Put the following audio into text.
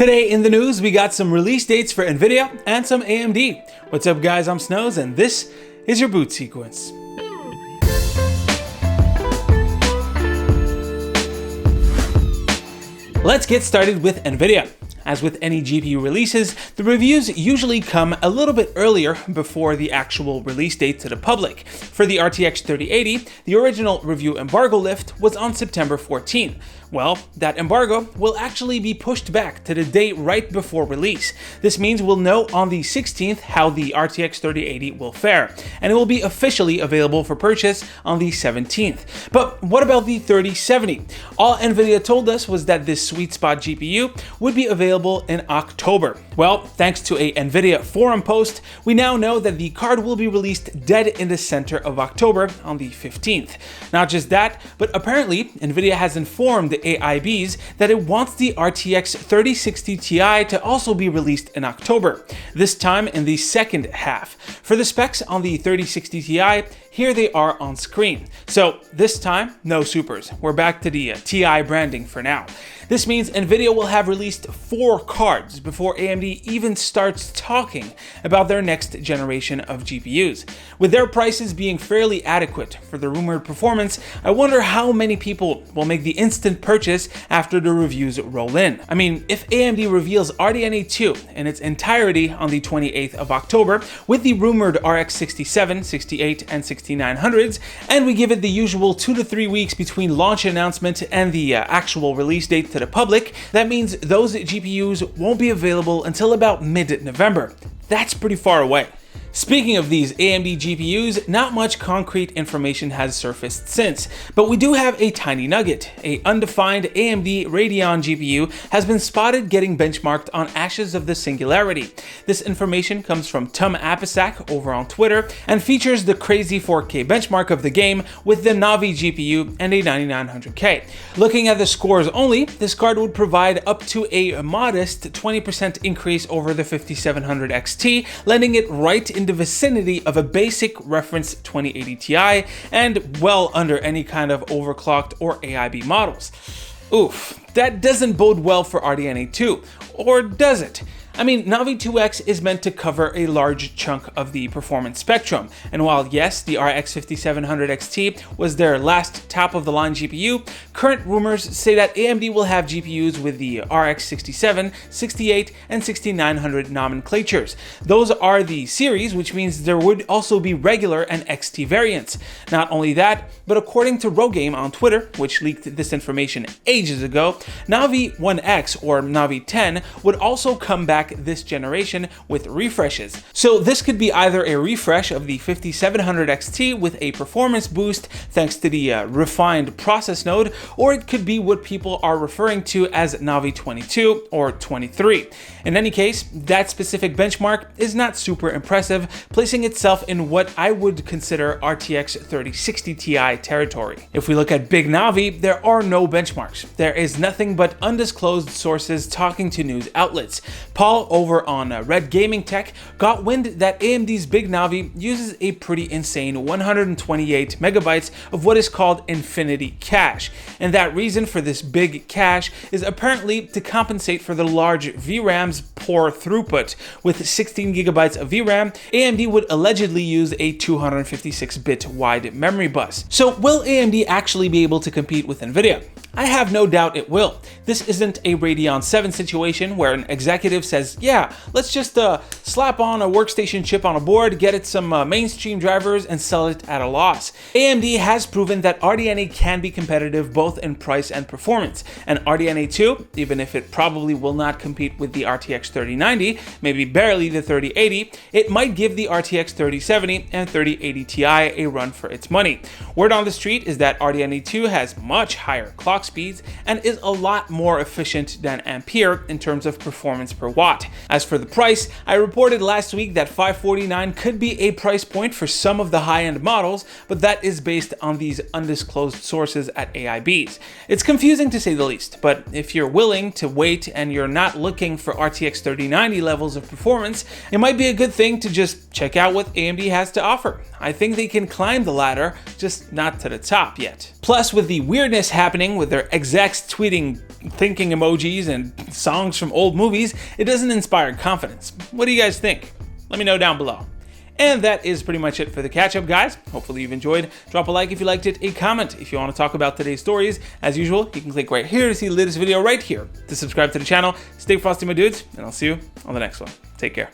Today in the news, we got some release dates for Nvidia and some AMD. What's up guys, I'm Snows and this is your boot sequence. Let's get started with Nvidia. As with any GPU releases, the reviews usually come a little bit earlier before the actual release date to the public. For the RTX 3080, the original review embargo lift was on September 14. Well, that embargo will actually be pushed back to the date right before release. This means we'll know on the 16th how the RTX 3080 will fare, and it will be officially available for purchase on the 17th. But what about the 3070? All Nvidia told us was that this sweet spot GPU would be available in October. Well, thanks to a Nvidia forum post, we now know that the card will be released dead in the center of October on the 15th. Not just that, but apparently Nvidia has informed the AIBs that it wants the RTX 3060 Ti to also be released in October, this time in the second half. For the specs on the 3060 Ti, here they are on screen. So this time, no supers. We're back to the Ti branding for now. This means Nvidia will have released 4 cards before AMD even starts talking about their next generation of GPUs. With their prices being fairly adequate for the rumored performance, I wonder how many people will make the instant purchase after the reviews roll in. I mean, if AMD reveals RDNA 2 in its entirety on the 28th of October with the rumored RX 67, 68, and 6900s, and we give it the usual 2 to 3 weeks between launch announcement and the actual release date to the public, that means those GPUs won't be available until about mid-November. That's pretty far away. Speaking of these AMD GPUs, not much concrete information has surfaced since, but we do have a tiny nugget. An undefined AMD Radeon GPU has been spotted getting benchmarked on Ashes of the Singularity. This information comes from Tom Apisak over on Twitter and features the crazy 4K benchmark of the game with the Navi GPU and a 9900K. Looking at the scores only, this card would provide up to a modest 20% increase over the 5700 XT, landing it right in the vicinity of a basic reference 2080 Ti and well under any kind of overclocked or AIB models. Oof, that doesn't bode well for RDNA 2, or does it? I mean, Navi 2X is meant to cover a large chunk of the performance spectrum, and while yes, the RX 5700 XT was their last top-of-the-line GPU, current rumors say that AMD will have GPUs with the RX 67, 68, and 6900 nomenclatures. Those are the series, which means there would also be regular and XT variants. Not only that, but according to Rogame on Twitter, which leaked this information ages ago, Navi 1X or Navi 10 would also come back this generation with refreshes. So this could be either a refresh of the 5700 XT with a performance boost thanks to the refined process node, or it could be what people are referring to as Navi 22 or 23. In any case, that specific benchmark is not super impressive, placing itself in what I would consider RTX 3060 Ti territory. If we look at Big Navi, there are no benchmarks. There is nothing but undisclosed sources talking to news outlets. Paul over on Red Gaming Tech got wind that AMD's Big Navi uses a pretty insane 128 megabytes of what is called infinity cache, and that reason for this big cache is apparently to compensate for the large VRAM's poor throughput. With 16 gigabytes of VRAM, AMD would allegedly use a 256-bit wide memory bus. So will AMD actually be able to compete with Nvidia? I have no doubt it will. This isn't a Radeon 7 situation where an executive says, yeah, let's just slap on a workstation chip on a board, get it some mainstream drivers, and sell it at a loss. AMD has proven that RDNA can be competitive both in price and performance, and RDNA 2, even if it probably will not compete with the RTX 3090, maybe barely the 3080, it might give the RTX 3070 and 3080 Ti a run for its money. Word on the street is that RDNA 2 has much higher clock speeds and is a lot more efficient than Ampere in terms of performance per watt. As for the price, I reported last week that $549 could be a price point for some of the high-end models, but that is based on these undisclosed sources at AIBs. It's confusing to say the least, but if you're willing to wait and you're not looking for RTX RTX 3090 levels of performance, it might be a good thing to just check out what AMD has to offer. I think they can climb the ladder, just not to the top yet. Plus, with the weirdness happening with their execs tweeting thinking emojis and songs from old movies, it doesn't inspire confidence. What do you guys think? Let me know down below. And that is pretty much it for the catch-up, guys. Hopefully you've enjoyed. Drop a like if you liked it, a comment if you want to talk about today's stories. As usual, you can click right here to see the latest video right here, to subscribe to the channel. Stay frosty, my dudes, and I'll see you on the next one. Take care.